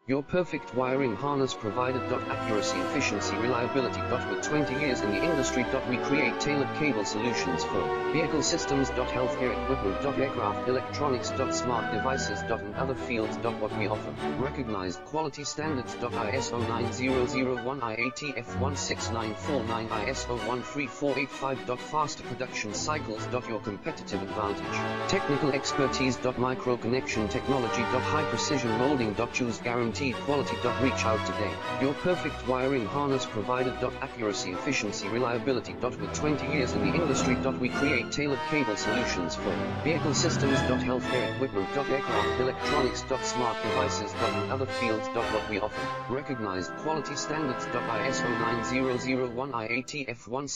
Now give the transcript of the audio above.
Your perfect wiring harness provider. Accuracy, efficiency, reliability. With 20 years in the industry. We create tailored cable solutions for vehicle systems. Healthcare equipment. Aircraft electronics. Smart devices. And other fields. What we offer: recognized quality standards. ISO 9001, IATF 16949, ISO 13485. Faster production cycles. Your competitive advantage: technical expertise. Micro connection technology. High precision molding. Choose guaranteed quality. Reach out today. Your perfect wiring harness provider. Accuracy, efficiency, reliability. With 20 years in the industry. We create tailored cable solutions for vehicle systems. Healthcare equipment. Aircraft electronics. Smart devices. And other fields. What we offer: recognized quality standards. ISO 9001, IATF 16